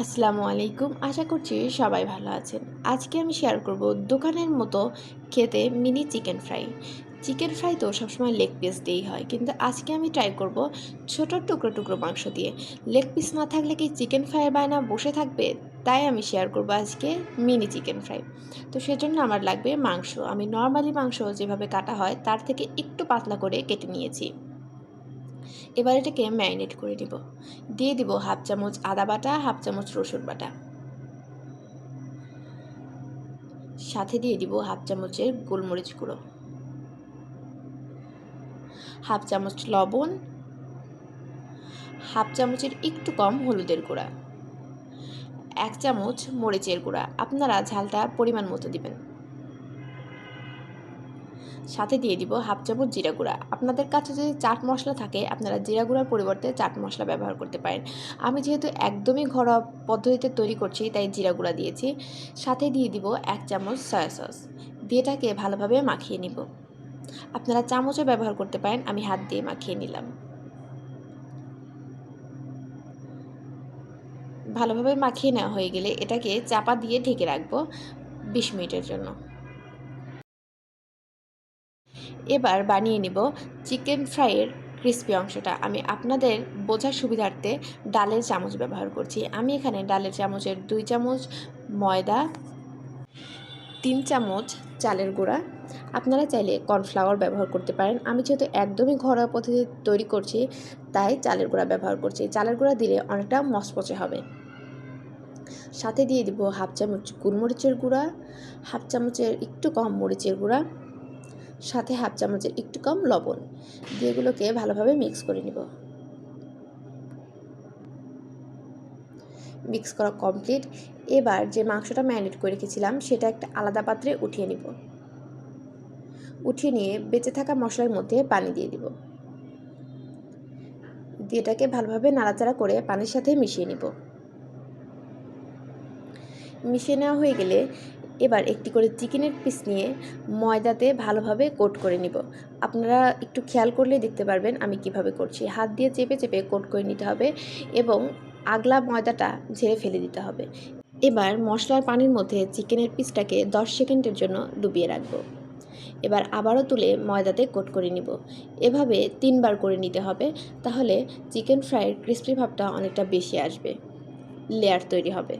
আসসালামু আলাইকুম। আশা করছি সবাই ভালো আছেন। আজকে আমি শেয়ার করব দোকানের মতো খেতে mini chicken fry. Chicken fry তো সবসময় লেগ পিস দিয়েই হয়, কিন্তু আজকে আমি ট্রাই করব ছোট টুকরো টুকরো মাংস দিয়ে। লেগ পিস না থাকলে কি চিকেন ফ্রাইয়ের বায়না বসে থাকবে? তাই আমি শেয়ার করব আজকে মিনি চিকেন ফ্রাই। তো সেজন্য আমার লাগবে মাংস। আমি নর্মালি মাংস যেভাবে কাটা হয় তার থেকে একটু পাতলা করে কেটে নিয়েছি। এবার এটাকে ম্যারিনেট করে নিব। দিয়ে দিব হাফ চামচ আদা বাটা, হাফ চামচ রসুন বাটা, সাথে দিয়ে দিব হাফ চামচের গোলমরিচ গুঁড়ো, হাফ চামচ লবণ, হাফ চামচের একটু কম হলুদের গুঁড়া, 1 চামচ মরিচের গুঁড়া। আপনারা ঝালটা পরিমাণ মতো দিবেন। সাথে দিয়ে দিব হাফ চামচ জিরা গুঁড়া। আপনাদের কাছে যদি চাট মশলা থাকে আপনারা জিরা গুঁড়ার পরিবর্তে চাট মশলা ব্যবহার করতে পারেন। আমি যেহেতু একদমই ঘরোয়া পদ্ধতিতে তৈরি করছি তাই জিরা গুঁড়া দিয়েছি। সাথে দিয়ে দিব 1 চামচ সয়া সস। দিয়ে এটাকে ভালোভাবে মাখিয়ে নিব। আপনারা চামচও ব্যবহার করতে পারেন, আমি হাত দিয়ে মাখিয়ে নিলাম। ভালোভাবে মাখিয়ে নেওয়া হয়ে গেলে এটাকে চাপা দিয়ে ঢেকে রাখবো 20 মিনিটের জন্য। এবার বানিয়ে নিব চিকেন ফ্রাইয়ের ক্রিস্পি অংশটা। আমি আপনাদের বোঝার সুবিধার্থে ডালের চামচ ব্যবহার করছি। আমি এখানে ডালের চামচের 2 চামচ ময়দা, 3 চামচ চালের গুঁড়া, আপনারা চাইলে কর্নফ্লাওয়ার ব্যবহার করতে পারেন। আমি যেহেতু একদমই ঘরোয়া পদ্ধতিতে তৈরি করছি তাই চালের গুঁড়া ব্যবহার করছি। চালের গুঁড়া দিলে অনেকটা মচমচে হবে। সাথে দিয়ে দিব হাফ চামচ গোলমরিচের গুঁড়া, হাফ চামচের একটু কম মরিচের গুঁড়া, সাথে হাফ চামচের একটু কম লবণ দিয়ে এগুলোকে ভালোভাবে মিক্স করে নিব। মিক্স করা কমপ্লিট। এবার যে মাংসটা ম্যারিনেট করে রেখেছিলাম সেটা একটা আলাদা পাত্রে উঠিয়ে নিব। উঠিয়ে নিয়ে বেঁচে থাকা মশলার মধ্যে পানি দিয়ে দিব। দিয়ে এটাকে ভালোভাবে নাড়াচাড়া করে পানির সাথে মিশিয়ে নিব। মিশিয়ে নেওয়া হয়ে গেলে এবার একটি করে চিকেনের পিস নিয়ে ময়দাতে ভালোভাবে কোট করে নিব। আপনারা একটু খেয়াল করলে দেখতে পারবেন আমি কিভাবে করছি। হাত দিয়ে চেপে চেপে কোট করে নিতে হবে এবং আগলা ময়দাটা ঝেড়ে ফেলে দিতে হবে। এবার মশলার পানির মধ্যে চিকেনের পিসটাকে 10 সেকেন্ডের জন্য ডুবিয়ে রাখবো। এবার আবারও তুলে ময়দাতে কোট করে নিব। এভাবে 3 বার করে নিতে হবে, তাহলে চিকেন ফ্রাইয়ের ক্রিস্পি ভাবটা অনেকটা বেশি আসবে, লেয়ার তৈরি হবে।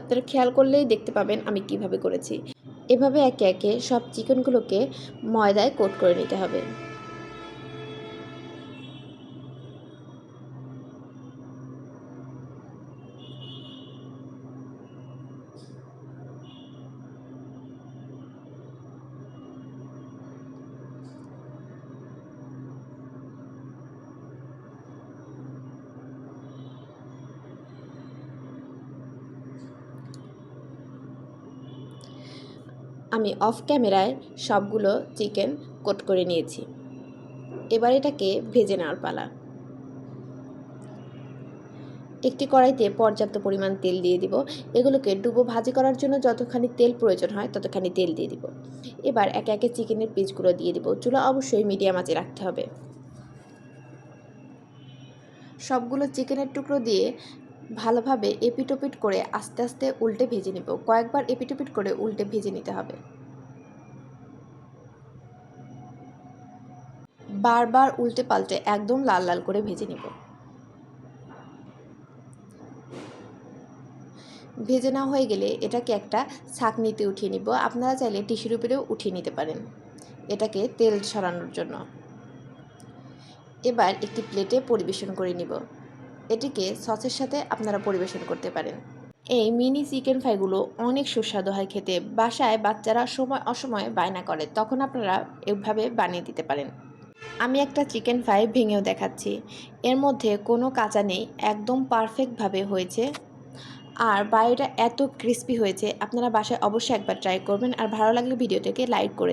আপনারা খেয়াল করলেই দেখতে পাবেন আমি কিভাবে করেছি। এভাবে একে একে সব চিকেনগুলোকে ময়দায় কোট করে নিতে হবে। আমি অফ ক্যামেরায় সবগুলো চিকেন কোট করে নিয়েছি। এবার এটাকে ভেজে নেওয়ার পালা। একটি কড়াইতে পর্যাপ্ত পরিমাণ তেল দিয়ে দিব। এগুলোকে ডুবো ভাজি করার জন্য যতখানি তেল প্রয়োজন হয় ততখানি তেল দিয়ে দিব। এবার একে একে চিকেনের পিসগুলো দিয়ে দিব। চুলা অবশ্যই মিডিয়াম আঁচে রাখতে হবে। সবগুলো চিকেনের টুকরো দিয়ে ভালোভাবে এপিটোপিট করে আস্তে আস্তে উল্টে ভেজে নিব। কয়েকবার এপিটোপিট করে উল্টে ভেজে নিতে হবে। বারবার উল্টে পাল্টে একদম লাল লাল করে ভেজে নিব। ভেজে নেওয়া হয়ে গেলে এটাকে একটা ছাঁকনিতে উঠিয়ে নিব। আপনারা চাইলে টিস্যুর উপরেও উঠিয়ে নিতে পারেন এটাকে তেল ছড়ানোর জন্য। এবার একটি প্লেটে পরিবেশন করে নিব। এটিকে সসের সাথে আপনারা পরিবেশন করতে পারেন। এই মিনি চিকেন ফ্রাইগুলো অনেক সুস্বাদু হয় খেতে। বাসায় বাচ্চারা সময় অসময়ে বায়না করে, তখন আপনারা এভাবে বানিয়ে দিতে পারেন। আমি একটা চিকেন ফ্রাই ভেঙেও দেখাচ্ছি। এর মধ্যে কোনো কাঁচা নেই, একদম পারফেক্টভাবে হয়েছে। আর বাইরেটা এত ক্রিস্পি হয়েছে, আপনারা বাসায় অবশ্যই একবার ট্রাই করবেন। আর ভালো লাগলে ভিডিওটাকে লাইক করে